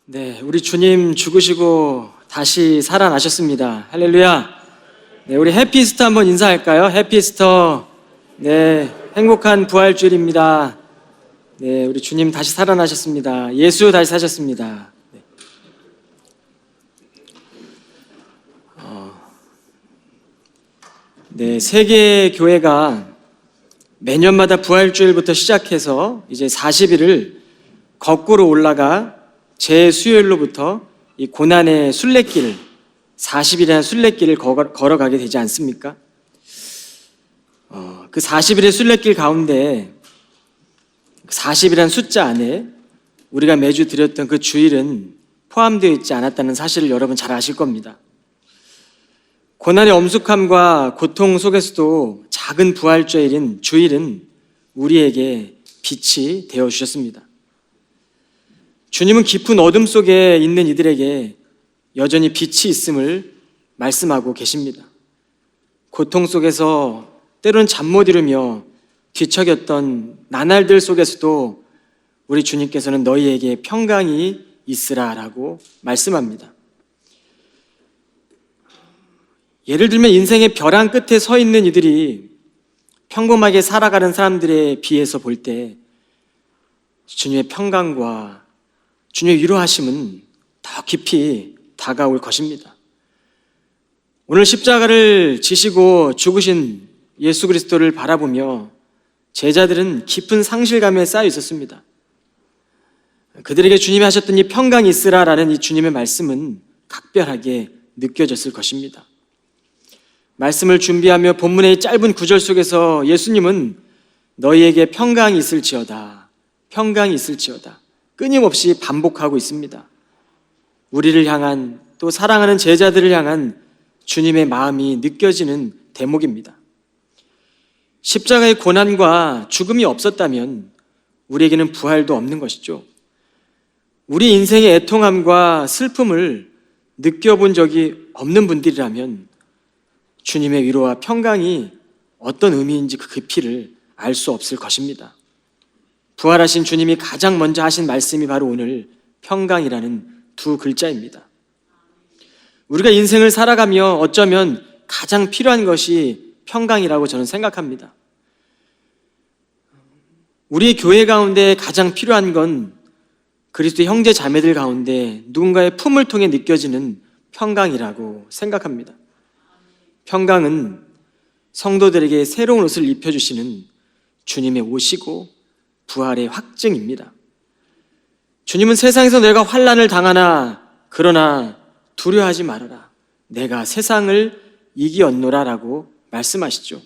네, 우리 주님 죽으시고 다시 살아나셨습니다. 할렐루야. 네, 우리 해피이스터 한번 인사할까요? 해피이스터. 네, 행복한 부활주일입니다. 네, 우리 주님 다시 살아나셨습니다. 예수 다시 사셨습니다. 네, 세계 교회가 매년마다 부활주일부터 시작해서 이제 40일을 거꾸로 올라가 제수요일로부터 이 고난의 순례길, 40일이라는 순례길을 걸어가게 되지 않습니까? 그 40일의 순례길 가운데 40이라는 숫자 안에 우리가 매주 드렸던 그 주일은 포함되어 있지 않았다는 사실을 여러분 잘 아실 겁니다. 고난의 엄숙함과 고통 속에서도 작은 부활주일인 주일은 우리에게 빛이 되어 주셨습니다. 주님은 깊은 어둠 속에 있는 이들에게 여전히 빛이 있음을 말씀하고 계십니다. 고통 속에서 때로는 잠 못 이루며 뒤척였던 나날들 속에서도 우리 주님께서는 너희에게 평강이 있으라라고 말씀합니다. 예를 들면 인생의 벼랑 끝에 서 있는 이들이 평범하게 살아가는 사람들에 비해서 볼 때 주님의 평강과 주님의 위로하심은 더 깊이 다가올 것입니다. 오늘 십자가를 지시고 죽으신 예수 그리스도를 바라보며 제자들은 깊은 상실감에 쌓여 있었습니다. 그들에게 주님이 하셨던 이 평강이 있으라라는 이 주님의 말씀은 각별하게 느껴졌을 것입니다. 말씀을 준비하며 본문의 짧은 구절 속에서 예수님은 너희에게 평강이 있을지어다, 평강이 있을지어다 끊임없이 반복하고 있습니다. 우리를 향한, 또 사랑하는 제자들을 향한 주님의 마음이 느껴지는 대목입니다. 십자가의 고난과 죽음이 없었다면 우리에게는 부활도 없는 것이죠. 우리 인생의 애통함과 슬픔을 느껴본 적이 없는 분들이라면 주님의 위로와 평강이 어떤 의미인지 그 깊이를 알 수 없을 것입니다. 부활하신 주님이 가장 먼저 하신 말씀이 바로 오늘 평강이라는 두 글자입니다. 우리가 인생을 살아가며 어쩌면 가장 필요한 것이 평강이라고 저는 생각합니다. 우리 교회 가운데 가장 필요한 건 그리스도의 형제 자매들 가운데 누군가의 품을 통해 느껴지는 평강이라고 생각합니다. 평강은 성도들에게 새로운 옷을 입혀주시는 주님의 옷이고 부활의 확증입니다. 주님은 세상에서 내가 환난을 당하나 그러나 두려워하지 말아라, 내가 세상을 이기었노라 라고 말씀하시죠.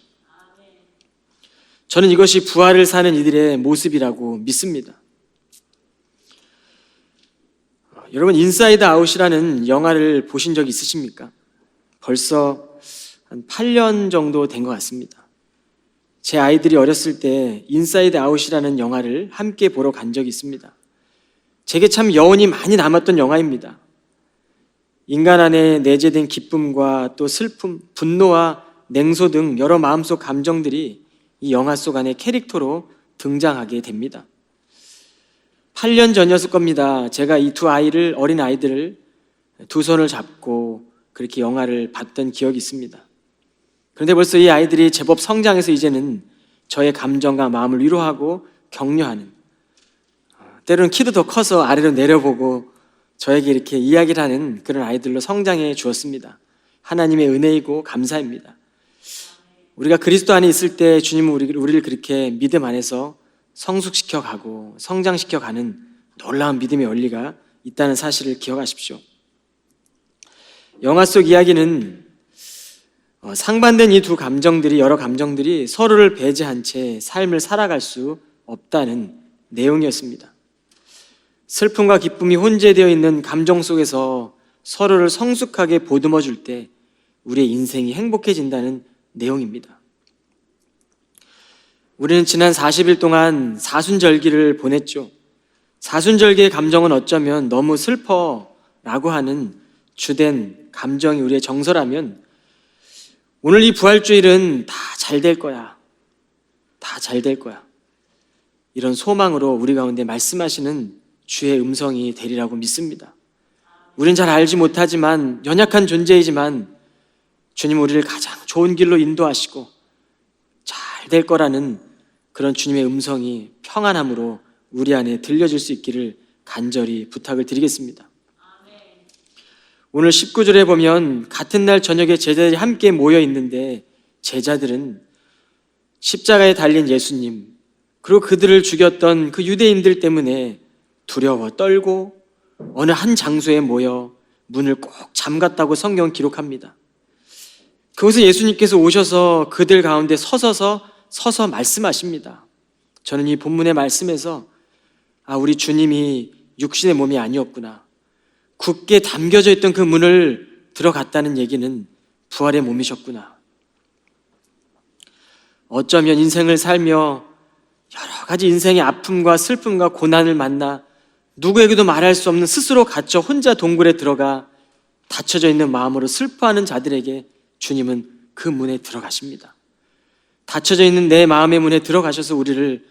저는 이것이 부활을 사는 이들의 모습이라고 믿습니다. 여러분, 인사이드 아웃이라는 영화를 보신 적 있으십니까? 벌써 한 8년 정도 된 것 같습니다. 제 아이들이 어렸을 때 인사이드 아웃이라는 영화를 함께 보러 간 적이 있습니다. 제게 참 여운이 많이 남았던 영화입니다. 인간 안에 내재된 기쁨과 또 슬픔, 분노와 냉소 등 여러 마음속 감정들이 이 영화 속 안에 캐릭터로 등장하게 됩니다. 8년 전이었을 겁니다. 제가 이 두 아이를, 어린 아이들을 두 손을 잡고 그렇게 영화를 봤던 기억이 있습니다. 그런데 벌써 이 아이들이 제법 성장해서 이제는 저의 감정과 마음을 위로하고 격려하는, 때로는 키도 더 커서 아래로 내려보고 저에게 이렇게 이야기를 하는 그런 아이들로 성장해 주었습니다. 하나님의 은혜이고 감사입니다. 우리가 그리스도 안에 있을 때 주님은 우리를 그렇게 믿음 안에서 성숙시켜 가고 성장시켜 가는 놀라운 믿음의 원리가 있다는 사실을 기억하십시오. 영화 속 이야기는 상반된 이 두 감정들이, 여러 감정들이 서로를 배제한 채 삶을 살아갈 수 없다는 내용이었습니다. 슬픔과 기쁨이 혼재되어 있는 감정 속에서 서로를 성숙하게 보듬어 줄 때 우리의 인생이 행복해진다는 내용입니다. 우리는 지난 40일 동안 사순절기를 보냈죠. 사순절기의 감정은 어쩌면 너무 슬퍼라고 하는 주된 감정이 우리의 정서라면 오늘 이 부활주일은 다 잘 될 거야, 다 잘 될 거야, 이런 소망으로 우리 가운데 말씀하시는 주의 음성이 되리라고 믿습니다. 우린 잘 알지 못하지만 연약한 존재이지만 주님 우리를 가장 좋은 길로 인도하시고 잘 될 거라는 그런 주님의 음성이 평안함으로 우리 안에 들려질 수 있기를 간절히 부탁을 드리겠습니다. 오늘 19절에 보면 같은 날 저녁에 제자들이 함께 모여 있는데 제자들은 십자가에 달린 예수님 그리고 그들을 죽였던 그 유대인들 때문에 두려워 떨고 어느 한 장소에 모여 문을 꼭 잠갔다고 성경은 기록합니다. 그곳에 예수님께서 오셔서 그들 가운데 서서 말씀하십니다. 저는 이 본문의 말씀에서 우리 주님이 육신의 몸이 아니었구나, 굳게 담겨져 있던 그 문을 들어갔다는 얘기는 부활의 몸이셨구나. 어쩌면 인생을 살며 여러 가지 인생의 아픔과 슬픔과 고난을 만나 누구에게도 말할 수 없는 스스로 갇혀 혼자 동굴에 들어가 닫혀져 있는 마음으로 슬퍼하는 자들에게 주님은 그 문에 들어가십니다. 닫혀져 있는 내 마음의 문에 들어가셔서 우리를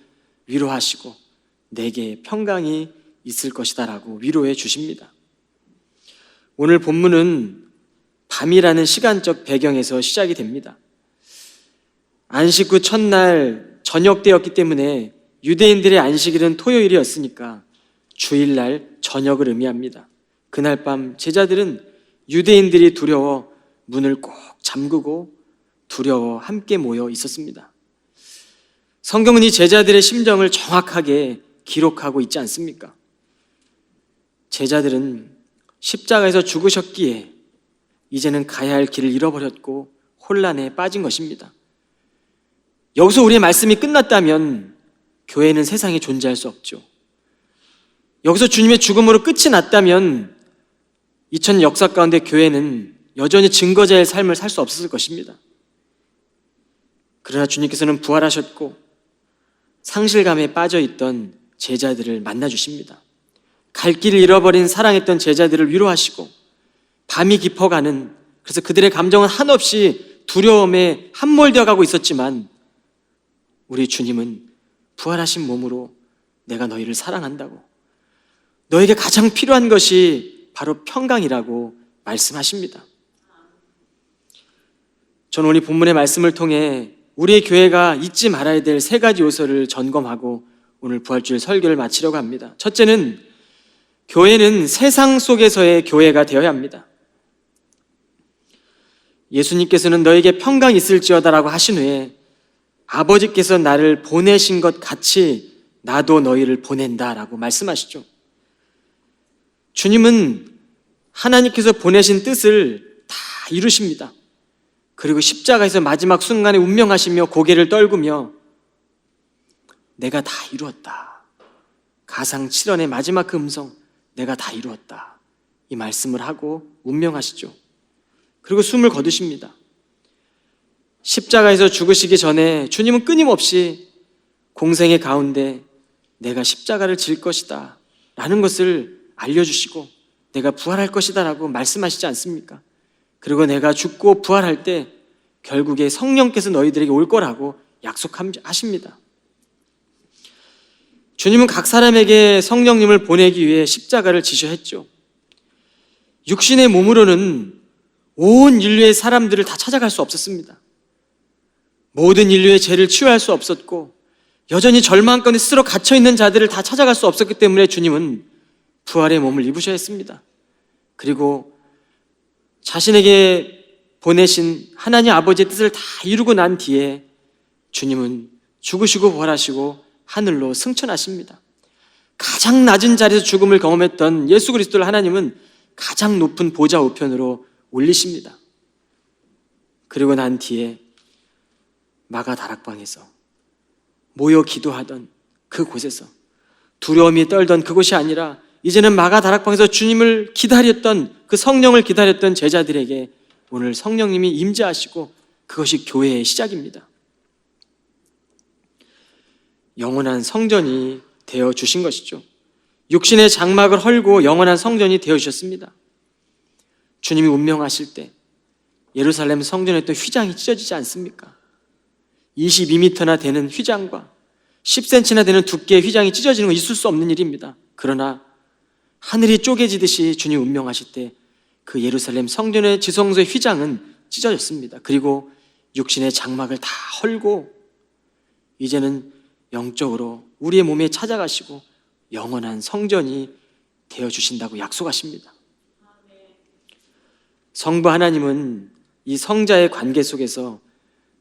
위로하시고 내게 평강이 있을 것이다 라고 위로해 주십니다. 오늘 본문은 밤이라는 시간적 배경에서 시작이 됩니다. 안식 후 첫날 저녁 때였기 때문에 유대인들의 안식일은 토요일이었으니까 주일날 저녁을 의미합니다. 그날 밤 제자들은 유대인들이 두려워 문을 꼭 잠그고 두려워 함께 모여 있었습니다. 성경은 이 제자들의 심정을 정확하게 기록하고 있지 않습니까? 제자들은 십자가에서 죽으셨기에 이제는 가야 할 길을 잃어버렸고 혼란에 빠진 것입니다. 여기서 우리의 말씀이 끝났다면 교회는 세상에 존재할 수 없죠. 여기서 주님의 죽음으로 끝이 났다면 2000년 역사 가운데 교회는 여전히 증거자의 삶을 살 수 없었을 것입니다. 그러나 주님께서는 부활하셨고 상실감에 빠져있던 제자들을 만나주십니다. 갈 길을 잃어버린 사랑했던 제자들을 위로하시고 밤이 깊어가는, 그래서 그들의 감정은 한없이 두려움에 함몰되어 가고 있었지만 우리 주님은 부활하신 몸으로 내가 너희를 사랑한다고, 너에게 가장 필요한 것이 바로 평강이라고 말씀하십니다. 저는 오늘 본문의 말씀을 통해 우리의 교회가 잊지 말아야 될 3가지 요소를 점검하고 오늘 부활주일 설교를 마치려고 합니다. 첫째는 교회는 세상 속에서의 교회가 되어야 합니다. 예수님께서는 너에게 평강이 있을지어다라고 하신 후에 아버지께서 나를 보내신 것 같이 나도 너희를 보낸다라고 말씀하시죠. 주님은 하나님께서 보내신 뜻을 다 이루십니다. 그리고 십자가에서 마지막 순간에 운명하시며 고개를 떨구며 내가 다 이루었다, 가상 7원의 마지막 그 음성, 내가 다 이루었다, 이 말씀을 하고 운명하시죠. 그리고 숨을 거두십니다. 십자가에서 죽으시기 전에 주님은 끊임없이 공생의 가운데 내가 십자가를 질 것이다 라는 것을 알려주시고 내가 부활할 것이다 라고 말씀하시지 않습니까? 그리고 내가 죽고 부활할 때 결국에 성령께서 너희들에게 올 거라고 약속하십니다. 주님은 각 사람에게 성령님을 보내기 위해 십자가를 지셔야 했죠. 육신의 몸으로는 온 인류의 사람들을 다 찾아갈 수 없었습니다. 모든 인류의 죄를 치유할 수 없었고 여전히 절망 가운데 스스로 갇혀있는 자들을 다 찾아갈 수 없었기 때문에 주님은 부활의 몸을 입으셔야 했습니다. 그리고 자신에게 보내신 하나님 아버지의 뜻을 다 이루고 난 뒤에 주님은 죽으시고 부활하시고 하늘로 승천하십니다. 가장 낮은 자리에서 죽음을 경험했던 예수 그리스도를 하나님은 가장 높은 보좌 우편으로 올리십니다. 그리고 난 뒤에 마가 다락방에서 모여 기도하던 그곳에서 두려움이 떨던 그곳이 아니라 이제는 마가 다락방에서 주님을 기다렸던, 그 성령을 기다렸던 제자들에게 오늘 성령님이 임재하시고 그것이 교회의 시작입니다. 영원한 성전이 되어 주신 것이죠. 육신의 장막을 헐고 영원한 성전이 되어 주셨습니다. 주님이 운명하실 때 예루살렘 성전에 또 휘장이 찢어지지 않습니까? 22m나 되는 휘장과 10cm나 되는 두께의 휘장이 찢어지는 건 있을 수 없는 일입니다. 그러나 하늘이 쪼개지듯이 주님 운명하실 때 그 예루살렘 성전의 지성소의 휘장은 찢어졌습니다. 그리고 육신의 장막을 다 헐고 이제는 영적으로 우리의 몸에 찾아가시고 영원한 성전이 되어주신다고 약속하십니다. 성부 하나님은 이 성자의 관계 속에서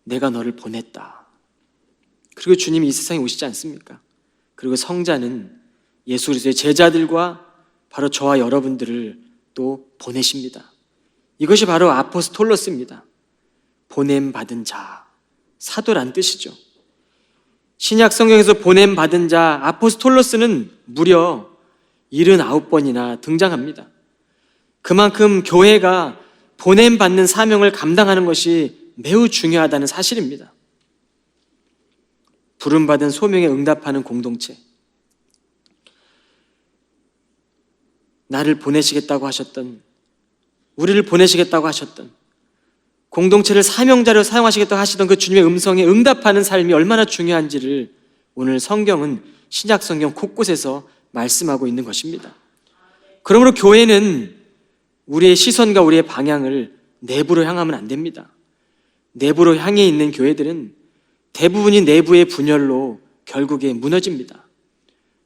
내가 너를 보냈다. 그리고 주님이 이 세상에 오시지 않습니까? 그리고 성자는 예수 그리스도의 제자들과 바로 저와 여러분들을 또 보내십니다. 이것이 바로 아포스톨로스입니다. 보냄받은 자, 사도란 뜻이죠. 신약 성경에서 보냄받은 자 아포스톨로스는 무려 79번이나 등장합니다. 그만큼 교회가 보냄받는 사명을 감당하는 것이 매우 중요하다는 사실입니다. 부름받은 소명에 응답하는 공동체, 나를 보내시겠다고 하셨던, 우리를 보내시겠다고 하셨던, 공동체를 사명자로 사용하시겠다고 하시던 그 주님의 음성에 응답하는 삶이 얼마나 중요한지를 오늘 성경은 신약 성경 곳곳에서 말씀하고 있는 것입니다. 그러므로 교회는 우리의 시선과 우리의 방향을 내부로 향하면 안 됩니다. 내부로 향해 있는 교회들은 대부분이 내부의 분열로 결국에 무너집니다.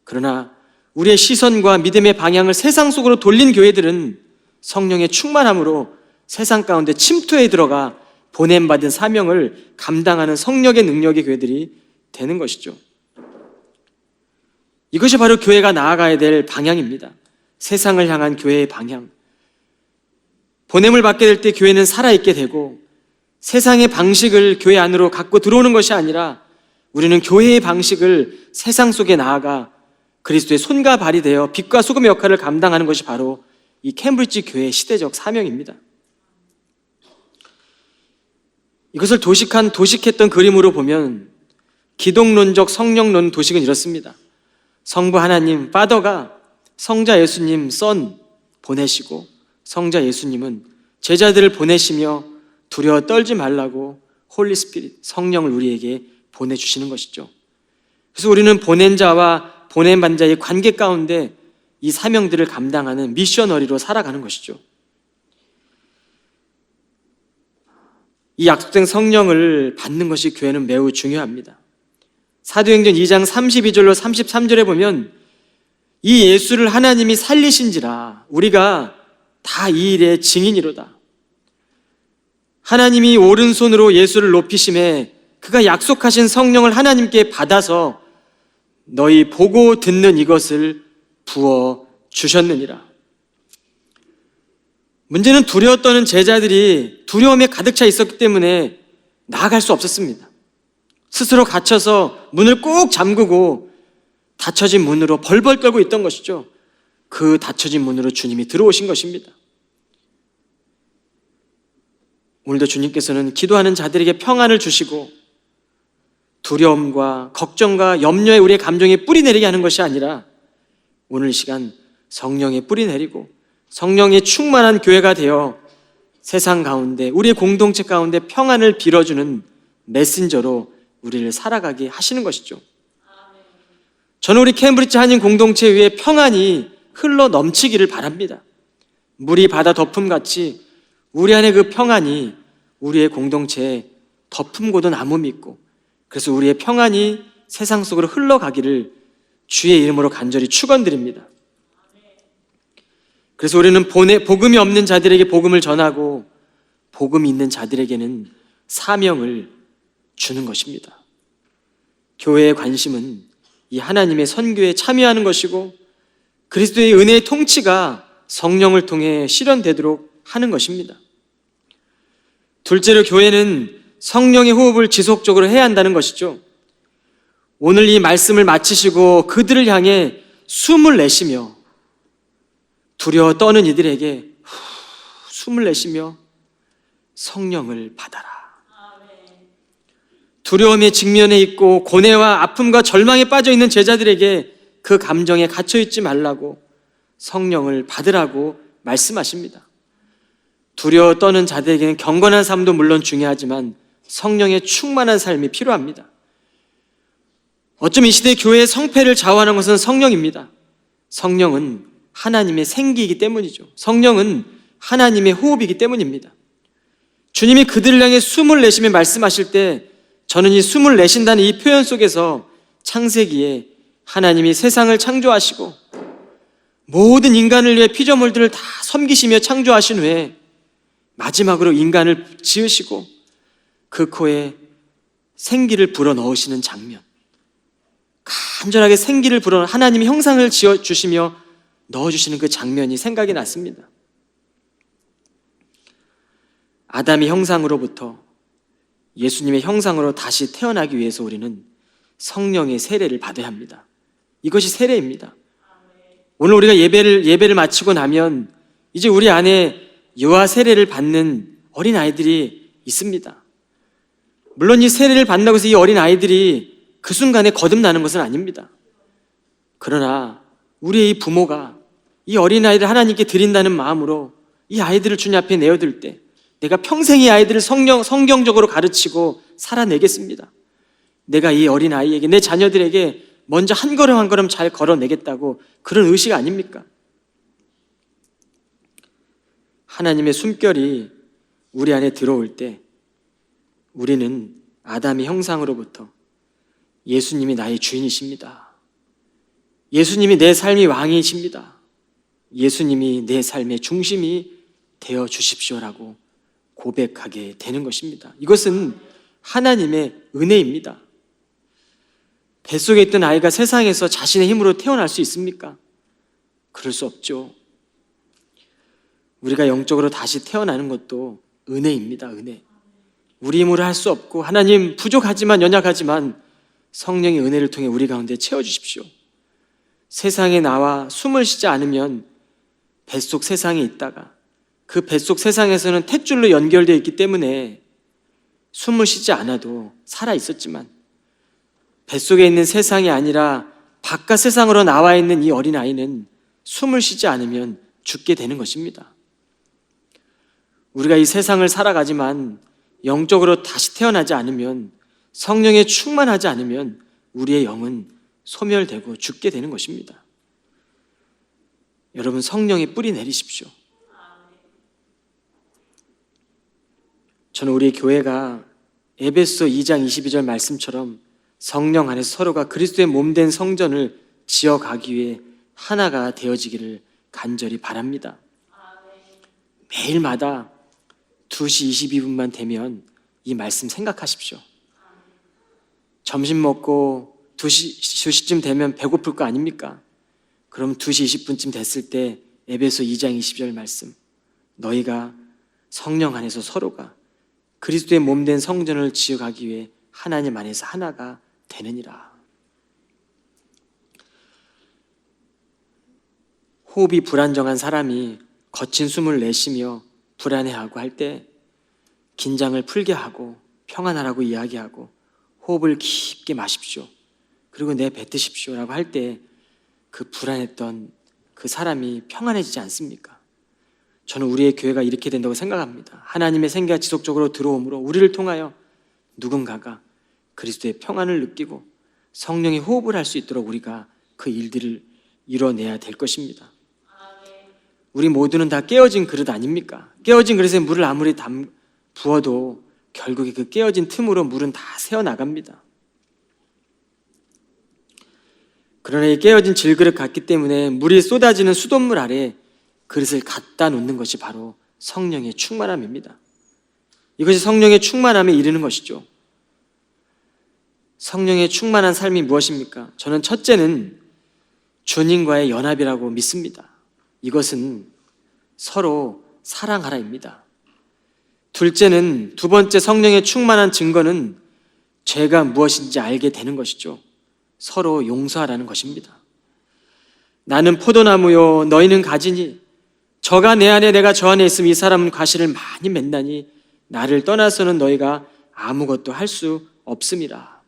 그러나 우리의 시선과 믿음의 방향을 세상 속으로 돌린 교회들은 성령의 충만함으로 세상 가운데 침투해 들어가 보냄받은 사명을 감당하는 성령의 능력의 교회들이 되는 것이죠. 이것이 바로 교회가 나아가야 될 방향입니다. 세상을 향한 교회의 방향. 보냄을 받게 될 때 교회는 살아있게 되고 세상의 방식을 교회 안으로 갖고 들어오는 것이 아니라 우리는 교회의 방식을 세상 속에 나아가 그리스도의 손과 발이 되어 빛과 소금의 역할을 감당하는 것이 바로 이 캠브리지 교회의 시대적 사명입니다. 이것을 도식했던 그림으로 보면 기독론적 성령론 도식은 이렇습니다. 성부 하나님, 파더가 성자 예수님, 선 보내시고 성자 예수님은 제자들을 보내시며 두려워 떨지 말라고 홀리 스피릿, 성령을 우리에게 보내주시는 것이죠. 그래서 우리는 보낸 자와 보냄받은 자의 관계 가운데 이 사명들을 감당하는 미셔너리로 살아가는 것이죠. 이 약속된 성령을 받는 것이 교회는 매우 중요합니다. 사도행전 2장 32절로 33절에 보면 이 예수를 하나님이 살리신지라 우리가 다 이 일의 증인이로다. 하나님이 오른손으로 예수를 높이심에 그가 약속하신 성령을 하나님께 받아서 너희 보고 듣는 이것을 부어 주셨느니라. 문제는 두려워 떠는 제자들이 두려움에 가득 차 있었기 때문에 나아갈 수 없었습니다. 스스로 갇혀서 문을 꼭 잠그고 닫혀진 문으로 벌벌 떨고 있던 것이죠. 그 닫혀진 문으로 주님이 들어오신 것입니다. 오늘도 주님께서는 기도하는 자들에게 평안을 주시고 두려움과 걱정과 염려에 우리의 감정에 뿌리 내리게 하는 것이 아니라 오늘 이 시간 성령의 뿌리 내리고 성령의 충만한 교회가 되어 세상 가운데 우리의 공동체 가운데 평안을 빌어주는 메신저로 우리를 살아가게 하시는 것이죠. 저는 우리 캠브리지 한인 공동체 위에 평안이 흘러 넘치기를 바랍니다. 물이 바다 덮음같이 우리 안에 그 평안이 우리의 공동체에 덮음고도 나눔이 있고 그래서 우리의 평안이 세상 속으로 흘러가기를 주의 이름으로 간절히 축원드립니다. 그래서 우리는 복음이 없는 자들에게 복음을 전하고 복음이 있는 자들에게는 사명을 주는 것입니다. 교회의 관심은 이 하나님의 선교에 참여하는 것이고 그리스도의 은혜의 통치가 성령을 통해 실현되도록 하는 것입니다. 둘째로 교회는 성령의 호흡을 지속적으로 해야 한다는 것이죠. 오늘 이 말씀을 마치시고 그들을 향해 숨을 내쉬며 두려워 떠는 이들에게 숨을 내쉬며 성령을 받아라. 두려움에 직면해 있고 고뇌와 아픔과 절망에 빠져 있는 제자들에게 그 감정에 갇혀 있지 말라고 성령을 받으라고 말씀하십니다. 두려워 떠는 자들에게는 경건한 삶도 물론 중요하지만 성령의 충만한 삶이 필요합니다. 어쩜 이 시대 교회의 성패를 좌우하는 것은 성령입니다. 성령은 하나님의 생기이기 때문이죠. 성령은 하나님의 호흡이기 때문입니다. 주님이 그들을 향해 숨을 내쉬며 말씀하실 때 저는 이 숨을 내쉰다는 이 표현 속에서 창세기에 하나님이 세상을 창조하시고 모든 인간을 위해 피조물들을 다 섬기시며 창조하신 후에 마지막으로 인간을 지으시고 그 코에 생기를 불어넣으시는 장면, 간절하게 생기를 불어 하나님이 형상을 지어주시며 넣어주시는 그 장면이 생각이 났습니다. 아담의 형상으로부터 예수님의 형상으로 다시 태어나기 위해서 우리는 성령의 세례를 받아야 합니다. 이것이 세례입니다. 오늘 우리가 예배를 마치고 나면 이제 우리 안에 유아 세례를 받는 어린 아이들이 있습니다. 물론 이 세례를 받는다고 해서 이 어린 아이들이 그 순간에 거듭나는 것은 아닙니다. 그러나 우리의 이 부모가 이 어린 아이를 하나님께 드린다는 마음으로 이 아이들을 주님 앞에 내어둘 때 내가 평생 이 아이들을 성경적으로 가르치고 살아내겠습니다. 내가 이 어린 아이에게, 내 자녀들에게 먼저 한 걸음 한 걸음 잘 걸어내겠다고 그런 의식 아닙니까? 하나님의 숨결이 우리 안에 들어올 때 우리는 아담의 형상으로부터 예수님이 나의 주인이십니다. 예수님이 내 삶의 왕이십니다. 예수님이 내 삶의 중심이 되어 주십시오라고 고백하게 되는 것입니다. 이것은 하나님의 은혜입니다. 뱃속에 있던 아이가 세상에서 자신의 힘으로 태어날 수 있습니까? 그럴 수 없죠. 우리가 영적으로 다시 태어나는 것도 은혜입니다. 은혜. 우리 힘으로 할 수 없고 하나님 부족하지만 연약하지만 성령의 은혜를 통해 우리 가운데 채워주십시오. 세상에 나와 숨을 쉬지 않으면 뱃속 세상에 있다가 그 뱃속 세상에서는 탯줄로 연결되어 있기 때문에 숨을 쉬지 않아도 살아 있었지만 뱃속에 있는 세상이 아니라 바깥 세상으로 나와 있는 이 어린아이는 숨을 쉬지 않으면 죽게 되는 것입니다. 우리가 이 세상을 살아가지만 영적으로 다시 태어나지 않으면, 성령에 충만하지 않으면 우리의 영은 소멸되고 죽게 되는 것입니다. 여러분, 성령의 뿌리 내리십시오. 저는 우리 교회가 에베소 2장 22절 말씀처럼 성령 안에서 서로가 그리스도의 몸된 성전을 지어가기 위해 하나가 되어지기를 간절히 바랍니다. 매일마다 2시 22분만 되면 이 말씀 생각하십시오. 점심 먹고 2시쯤 되면 배고플 거 아닙니까? 그럼 2시 20분쯤 됐을 때 에베소 2장 20절 말씀, 너희가 성령 안에서 서로가 그리스도의 몸된 성전을 지어가기 위해 하나님 안에서 하나가 되느니라. 호흡이 불안정한 사람이 거친 숨을 내쉬며 불안해하고 할 때 긴장을 풀게 하고 평안하라고 이야기하고 호흡을 깊게 마십시오. 그리고 내뱉으십시오 라고 할 때 그 불안했던 그 사람이 평안해지지 않습니까? 저는 우리의 교회가 이렇게 된다고 생각합니다. 하나님의 생기가 지속적으로 들어오므로 우리를 통하여 누군가가 그리스도의 평안을 느끼고 성령의 호흡을 할 수 있도록 우리가 그 일들을 이뤄내야 될 것입니다. 우리 모두는 다 깨어진 그릇 아닙니까? 깨어진 그릇에 물을 아무리 부어도 결국에 그 깨어진 틈으로 물은 다 새어나갑니다. 그러나 이 깨어진 질그릇 같기 때문에 물이 쏟아지는 수돗물 아래 그릇을 갖다 놓는 것이 바로 성령의 충만함입니다. 이것이 성령의 충만함에 이르는 것이죠. 성령의 충만한 삶이 무엇입니까? 저는 첫째는 주님과의 연합이라고 믿습니다. 이것은 서로 사랑하라입니다. 둘째는, 두 번째 성령의 충만한 증거는 죄가 무엇인지 알게 되는 것이죠. 서로 용서하라는 것입니다. 나는 포도나무요 너희는 가지니 저가 내 안에 내가 저 안에 있으면 이 사람은 과실을 많이 맺나니 나를 떠나서는 너희가 아무것도 할 수 없음이라.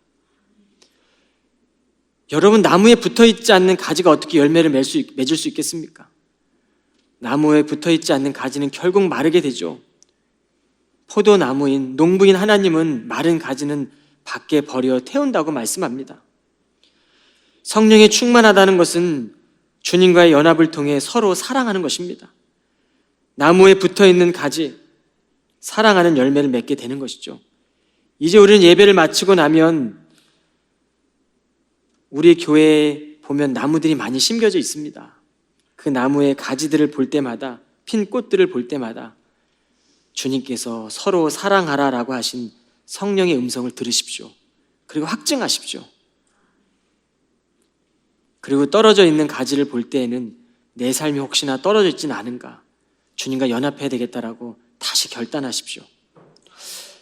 여러분, 나무에 붙어있지 않는 가지가 어떻게 열매를 맺을 수 있겠습니까? 나무에 붙어있지 않는 가지는 결국 마르게 되죠. 포도나무인 농부인 하나님은 마른 가지는 밖에 버려 태운다고 말씀합니다. 성령이 충만하다는 것은 주님과의 연합을 통해 서로 사랑하는 것입니다. 나무에 붙어있는 가지, 사랑하는 열매를 맺게 되는 것이죠. 이제 우리는 예배를 마치고 나면 우리 교회에 보면 나무들이 많이 심겨져 있습니다. 그 나무의 가지들을 볼 때마다, 핀 꽃들을 볼 때마다 주님께서 서로 사랑하라라고 하신 성령의 음성을 들으십시오. 그리고 확증하십시오. 그리고 떨어져 있는 가지를 볼 때에는 내 삶이 혹시나 떨어져 있지는 않은가, 주님과 연합해야 되겠다라고 다시 결단하십시오.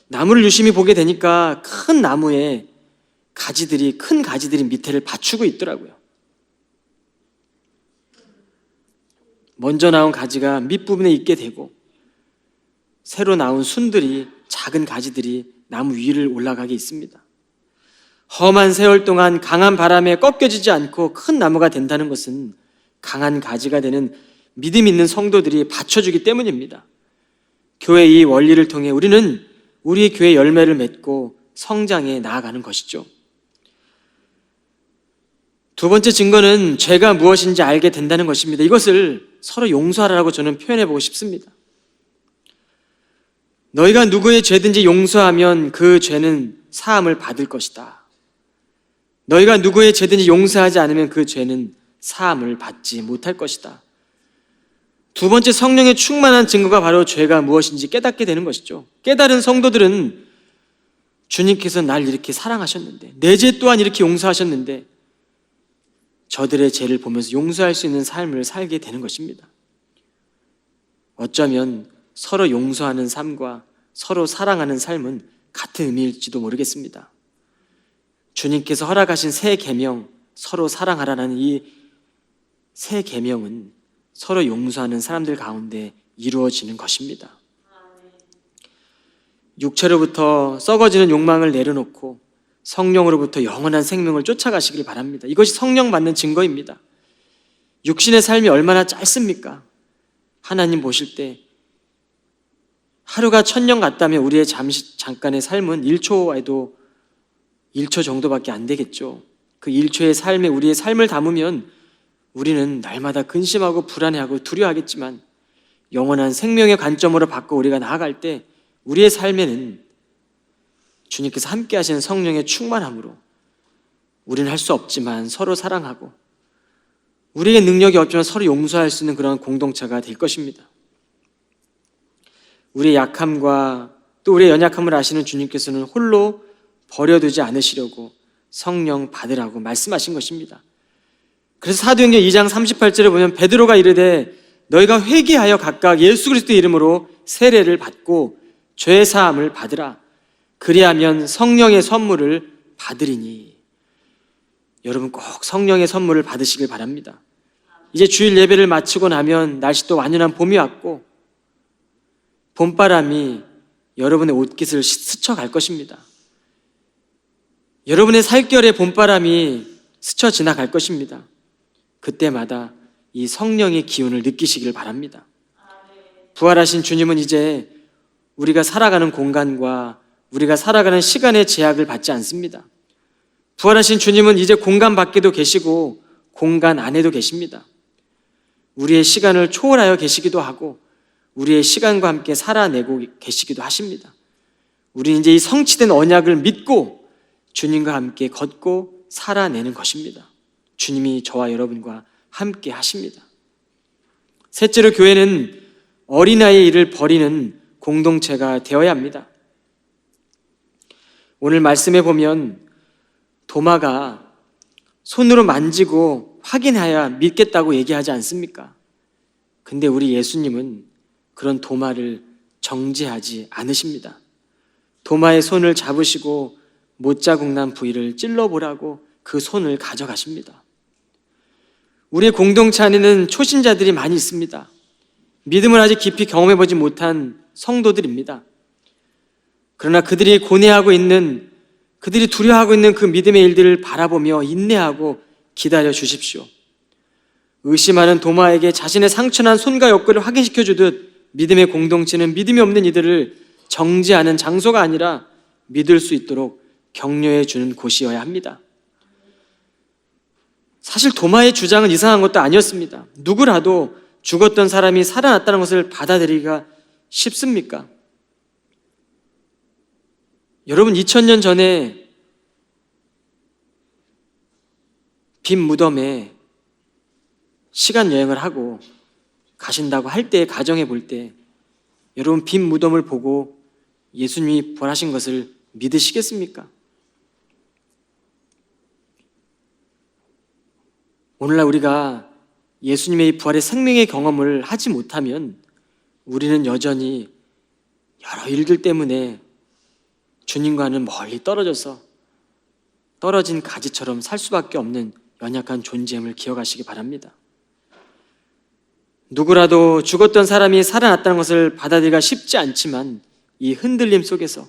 나무를 유심히 보게 되니까 큰 나무에 큰 가지들이 밑에를 받치고 있더라고요. 먼저 나온 가지가 밑부분에 있게 되고, 새로 나온 순들이, 작은 가지들이 나무 위를 올라가게 있습니다. 험한 세월 동안 강한 바람에 꺾여지지 않고 큰 나무가 된다는 것은 강한 가지가 되는 믿음 있는 성도들이 받쳐주기 때문입니다. 교회의 이 원리를 통해 우리는 우리의 교회 열매를 맺고 성장해 나아가는 것이죠. 두 번째 증거는 죄가 무엇인지 알게 된다는 것입니다. 이것을 서로 용서하라고 저는 표현해 보고 싶습니다. 너희가 누구의 죄든지 용서하면 그 죄는 사함을 받을 것이다. 너희가 누구의 죄든지 용서하지 않으면 그 죄는 사함을 받지 못할 것이다. 두 번째 성령의 충만한 증거가 바로 죄가 무엇인지 깨닫게 되는 것이죠. 깨달은 성도들은 주님께서 날 이렇게 사랑하셨는데, 내 죄 또한 이렇게 용서하셨는데 저들의 죄를 보면서 용서할 수 있는 삶을 살게 되는 것입니다. 어쩌면 서로 용서하는 삶과 서로 사랑하는 삶은 같은 의미일지도 모르겠습니다. 주님께서 허락하신 새 계명, 서로 사랑하라는 이 새 계명은 서로 용서하는 사람들 가운데 이루어지는 것입니다. 육체로부터 썩어지는 욕망을 내려놓고 성령으로부터 영원한 생명을 쫓아가시길 바랍니다. 이것이 성령 받는 증거입니다. 육신의 삶이 얼마나 짧습니까? 하나님 보실 때 하루가 1000년 같다면 우리의 잠깐의 삶은 1초에도 1초 정도밖에 안 되겠죠. 그 1초의 삶에 우리의 삶을 담으면 우리는 날마다 근심하고 불안해하고 두려워하겠지만, 영원한 생명의 관점으로 바꿔 우리가 나아갈 때 우리의 삶에는 주님께서 함께 하시는 성령의 충만함으로 우리는 할 수 없지만 서로 사랑하고, 우리의 능력이 없지만 서로 용서할 수 있는 그런 공동체가 될 것입니다. 우리의 약함과 또 우리의 연약함을 아시는 주님께서는 홀로 버려두지 않으시려고 성령 받으라고 말씀하신 것입니다. 그래서 사도행전 2장 38절에 보면 베드로가 이르되 너희가 회개하여 각각 예수 그리스도의 이름으로 세례를 받고 죄 사함을 받으라. 그리하면 성령의 선물을 받으리니. 여러분 꼭 성령의 선물을 받으시길 바랍니다. 이제 주일 예배를 마치고 나면 날씨도 완연한 봄이 왔고 봄바람이 여러분의 옷깃을 스쳐갈 것입니다. 여러분의 살결에 봄바람이 스쳐 지나갈 것입니다. 그때마다 이 성령의 기운을 느끼시길 바랍니다. 부활하신 주님은 이제 우리가 살아가는 공간과 우리가 살아가는 시간의 제약을 받지 않습니다. 부활하신 주님은 이제 공간 밖에도 계시고 공간 안에도 계십니다. 우리의 시간을 초월하여 계시기도 하고 우리의 시간과 함께 살아내고 계시기도 하십니다. 우리는 이제 이 성취된 언약을 믿고 주님과 함께 걷고 살아내는 것입니다. 주님이 저와 여러분과 함께 하십니다. 셋째로, 교회는 어린아이의 일을 버리는 공동체가 되어야 합니다. 오늘 말씀에 보면 도마가 손으로 만지고 확인해야 믿겠다고 얘기하지 않습니까? 근데 우리 예수님은 그런 도마를 정죄하지 않으십니다. 도마의 손을 잡으시고 못자국 난 부위를 찔러보라고 그 손을 가져가십니다. 우리의 공동체 안에는 초신자들이 많이 있습니다. 믿음을 아직 깊이 경험해보지 못한 성도들입니다. 그러나 그들이 고뇌하고 있는, 그들이 두려워하고 있는 그 믿음의 일들을 바라보며 인내하고 기다려 주십시오. 의심하는 도마에게 자신의 상처난 손과 옆구리를 확인시켜 주듯 믿음의 공동체는 믿음이 없는 이들을 정죄하는 장소가 아니라 믿을 수 있도록 격려해 주는 곳이어야 합니다. 사실 도마의 주장은 이상한 것도 아니었습니다. 누구라도 죽었던 사람이 살아났다는 것을 받아들이기가 쉽습니까? 여러분, 2000년 전에 빈 무덤에 시간 여행을 하고 가신다고 할 때, 가정해 볼 때 여러분, 빈 무덤을 보고 예수님이 부활하신 것을 믿으시겠습니까? 오늘날 우리가 예수님의 부활의 생명의 경험을 하지 못하면 우리는 여전히 여러 일들 때문에 주님과는 멀리 떨어져서 떨어진 가지처럼 살 수밖에 없는 연약한 존재임을 기억하시기 바랍니다. 누구라도 죽었던 사람이 살아났다는 것을 받아들이기가 쉽지 않지만 이 흔들림 속에서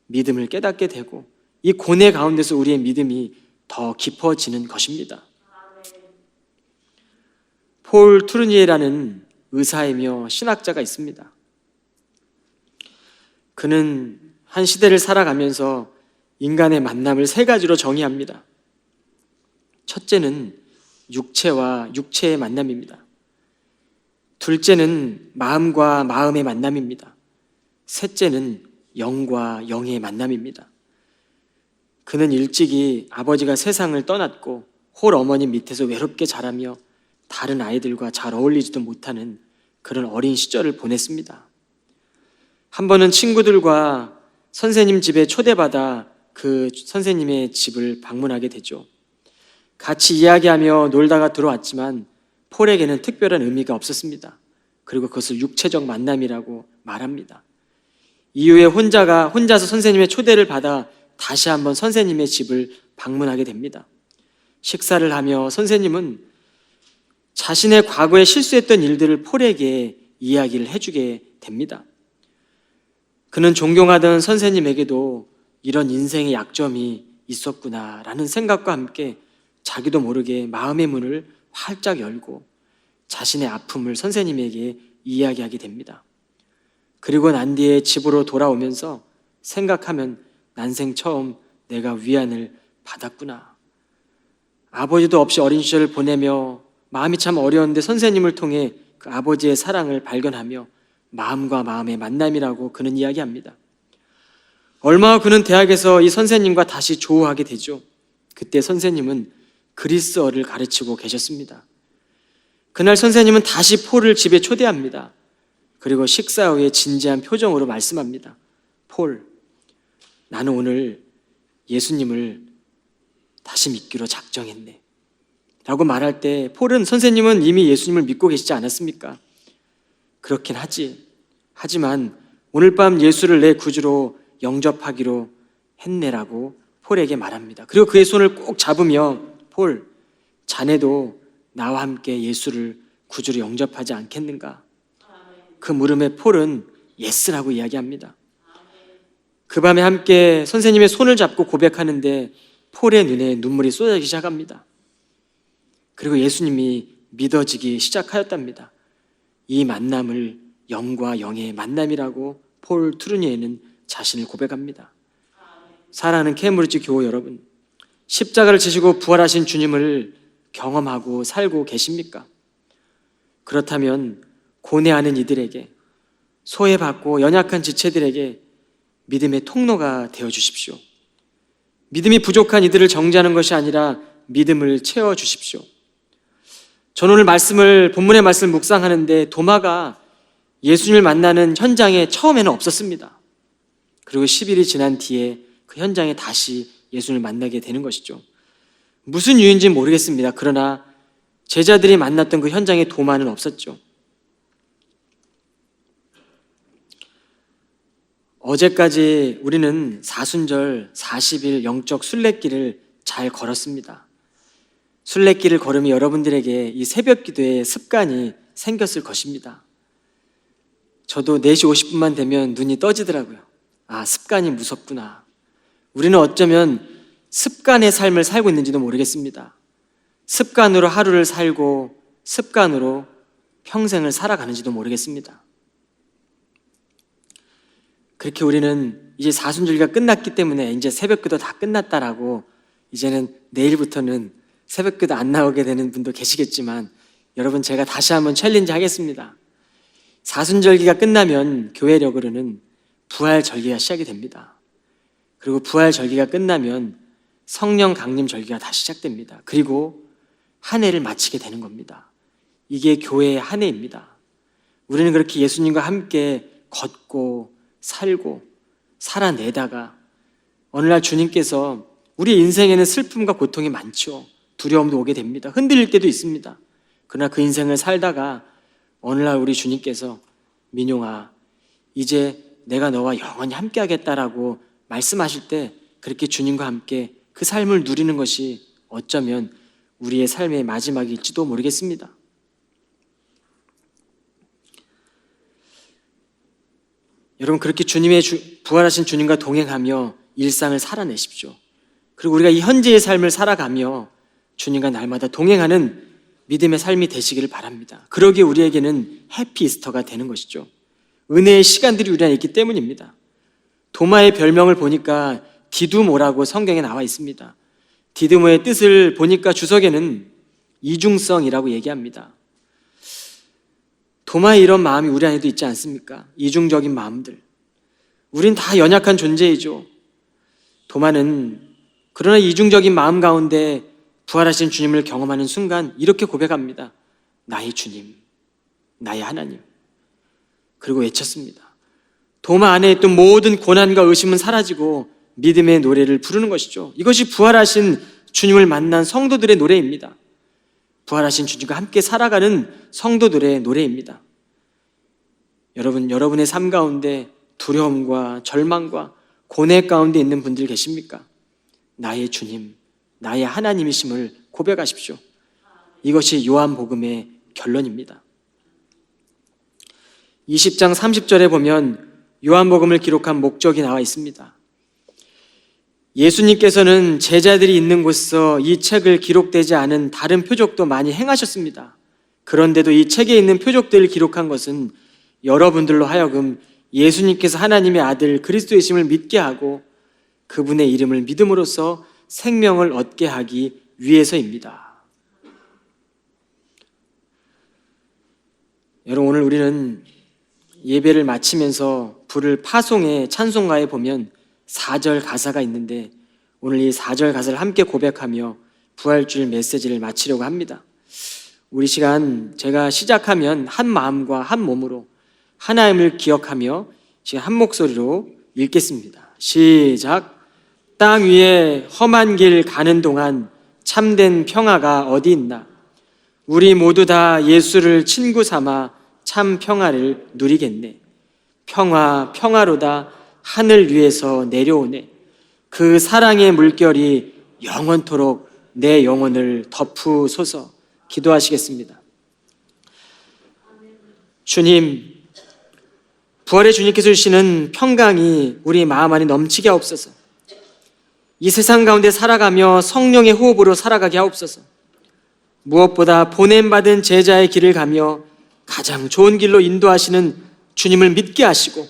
믿음을 깨닫게 되고 이 고뇌 가운데서 우리의 믿음이 더 깊어지는 것입니다. 폴 투르니에라는 의사이며 신학자가 있습니다. 그는 한 시대를 살아가면서 인간의 만남을 세 가지로 정의합니다. 첫째는 육체와 육체의 만남입니다. 둘째는 마음과 마음의 만남입니다. 셋째는 영과 영의 만남입니다. 그는 일찍이 아버지가 세상을 떠났고 홀 어머니 밑에서 외롭게 자라며 다른 아이들과 잘 어울리지도 못하는 그런 어린 시절을 보냈습니다. 한 번은 친구들과 선생님 집에 초대받아 그 선생님의 집을 방문하게 되죠. 같이 이야기하며 놀다가 들어왔지만 폴에게는 특별한 의미가 없었습니다. 그리고 그것을 육체적 만남이라고 말합니다. 이후에 혼자서 선생님의 초대를 받아 다시 한번 선생님의 집을 방문하게 됩니다. 식사를 하며 선생님은 자신의 과거에 실수했던 일들을 폴에게 이야기를 해주게 됩니다. 그는 존경하던 선생님에게도 이런 인생의 약점이 있었구나라는 생각과 함께 자기도 모르게 마음의 문을 활짝 열고 자신의 아픔을 선생님에게 이야기하게 됩니다. 그리고 난 뒤에 집으로 돌아오면서 생각하면 난생 처음 내가 위안을 받았구나. 아버지도 없이 어린 시절을 보내며 마음이 참 어려웠는데 선생님을 통해 그 아버지의 사랑을 발견하며 마음과 마음의 만남이라고 그는 이야기합니다. 얼마 후 그는 대학에서 이 선생님과 다시 조우하게 되죠. 그때 선생님은 그리스어를 가르치고 계셨습니다. 그날 선생님은 다시 폴을 집에 초대합니다. 그리고 식사 후에 진지한 표정으로 말씀합니다. 폴, 나는 오늘 예수님을 다시 믿기로 작정했네 라고 말할 때 폴은 선생님은 이미 예수님을 믿고 계시지 않았습니까? 그렇긴 하지만 오늘 밤 예수를 내 구주로 영접하기로 했네라고 폴에게 말합니다. 그리고 그의 손을 꼭 잡으며 폴, 자네도 나와 함께 예수를 구주로 영접하지 않겠는가? 그 물음에 폴은 예스라고 이야기합니다. 그 밤에 함께 선생님의 손을 잡고 고백하는데 폴의 눈에 눈물이 쏟아지기 시작합니다. 그리고 예수님이 믿어지기 시작하였답니다. 이 만남을 영과 영의 만남이라고 폴 투르니에는 자신을 고백합니다. 사랑하는 케임브리지 교우 여러분, 십자가를 지시고 부활하신 주님을 경험하고 살고 계십니까? 그렇다면 고뇌하는 이들에게, 소외받고 연약한 지체들에게 믿음의 통로가 되어주십시오. 믿음이 부족한 이들을 정죄하는 것이 아니라 믿음을 채워주십시오. 저는 오늘 본문의 말씀을 묵상하는데 도마가 예수님을 만나는 현장에 처음에는 없었습니다. 그리고 10일이 지난 뒤에 그 현장에 다시 예수님을 만나게 되는 것이죠. 무슨 이유인지 모르겠습니다. 그러나 제자들이 만났던 그 현장에 도마는 없었죠. 어제까지 우리는 사순절 40일 영적 순례길을 잘 걸었습니다. 순례길을 걸으면 여러분들에게 이 새벽 기도의 습관이 생겼을 것입니다. 저도 4시 50분만 되면 눈이 떠지더라고요. 아, 습관이 무섭구나. 우리는 어쩌면 습관의 삶을 살고 있는지도 모르겠습니다. 습관으로 하루를 살고 습관으로 평생을 살아가는지도 모르겠습니다. 그렇게 우리는 이제 사순절기가 끝났기 때문에 이제 새벽기도 다 끝났다라고 이제는 내일부터는 새벽기도 안 나오게 되는 분도 계시겠지만 여러분, 제가 다시 한번 챌린지 하겠습니다. 사순절기가 끝나면 교회력으로는 부활절기가 시작이 됩니다. 그리고 부활절기가 끝나면 성령 강림 절기가 다시 시작됩니다. 그리고 한 해를 마치게 되는 겁니다. 이게 교회의 한 해입니다. 우리는 그렇게 예수님과 함께 걷고 살고 살아내다가 어느 날 주님께서, 우리 인생에는 슬픔과 고통이 많죠. 두려움도 오게 됩니다. 흔들릴 때도 있습니다. 그러나 그 인생을 살다가 어느 날 우리 주님께서 민용아, 이제 내가 너와 영원히 함께 하겠다라고 말씀하실 때 그렇게 주님과 함께 그 삶을 누리는 것이 어쩌면 우리의 삶의 마지막일지도 모르겠습니다. 여러분, 그렇게 부활하신 주님과 동행하며 일상을 살아내십시오. 그리고 우리가 이 현재의 삶을 살아가며 주님과 날마다 동행하는 믿음의 삶이 되시기를 바랍니다. 그러기에 우리에게는 해피 이스터가 되는 것이죠. 은혜의 시간들이 우리 안에 있기 때문입니다. 도마의 별명을 보니까 디두모라고 성경에 나와 있습니다. 디두모의 뜻을 보니까 주석에는 이중성이라고 얘기합니다. 도마의 이런 마음이 우리 안에도 있지 않습니까? 이중적인 마음들. 우린 다 연약한 존재이죠. 도마는 그러나 이중적인 마음 가운데 부활하신 주님을 경험하는 순간 이렇게 고백합니다. 나의 주님, 나의 하나님. 그리고 외쳤습니다. 도마 안에 있던 모든 고난과 의심은 사라지고 믿음의 노래를 부르는 것이죠. 이것이 부활하신 주님을 만난 성도들의 노래입니다. 부활하신 주님과 함께 살아가는 성도들의 노래입니다. 여러분, 여러분의 삶 가운데 두려움과 절망과 고뇌 가운데 있는 분들 계십니까? 나의 주님, 나의 하나님이심을 고백하십시오. 이것이 요한복음의 결론입니다. 20장 30절에 보면 요한복음을 기록한 목적이 나와 있습니다. 예수님께서는 제자들이 있는 곳에서 이 책을 기록되지 않은 다른 표적도 많이 행하셨습니다. 그런데도 이 책에 있는 표적들을 기록한 것은 여러분들로 하여금 예수님께서 하나님의 아들 그리스도이심을 믿게 하고 그분의 이름을 믿음으로써 생명을 얻게 하기 위해서입니다. 여러분, 오늘 우리는 예배를 마치면서 부를 파송의 찬송가에 보면 4절 가사가 있는데 오늘 이 4절 가사를 함께 고백하며 부활주일 메시지를 마치려고 합니다. 우리 시간 제가 시작하면 한 마음과 한 몸으로 하나님을 기억하며 지금 한 목소리로 읽겠습니다. 시작. 땅 위에 험한 길 가는 동안 참된 평화가 어디 있나? 우리 모두 다 예수를 친구 삼아 참 평화를 누리겠네. 평화 평화로다 하늘 위에서 내려오네. 그 사랑의 물결이 영원토록 내 영혼을 덮으소서. 기도하시겠습니다. 주님, 부활의 주님께서 주시는 평강이 우리 마음 안에 넘치게 하옵소서. 이 세상 가운데 살아가며 성령의 호흡으로 살아가게 하옵소서. 무엇보다 보냄받은 제자의 길을 가며 가장 좋은 길로 인도하시는 주님을 믿게 하시고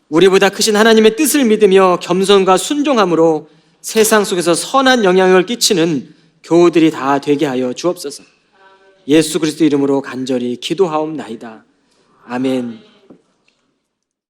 우리보다 크신 하나님의 뜻을 믿으며 겸손과 순종함으로 세상 속에서 선한 영향을 끼치는 교우들이 다 되게 하여 주옵소서. 예수 그리스도 이름으로 간절히 기도하옵나이다. 아멘.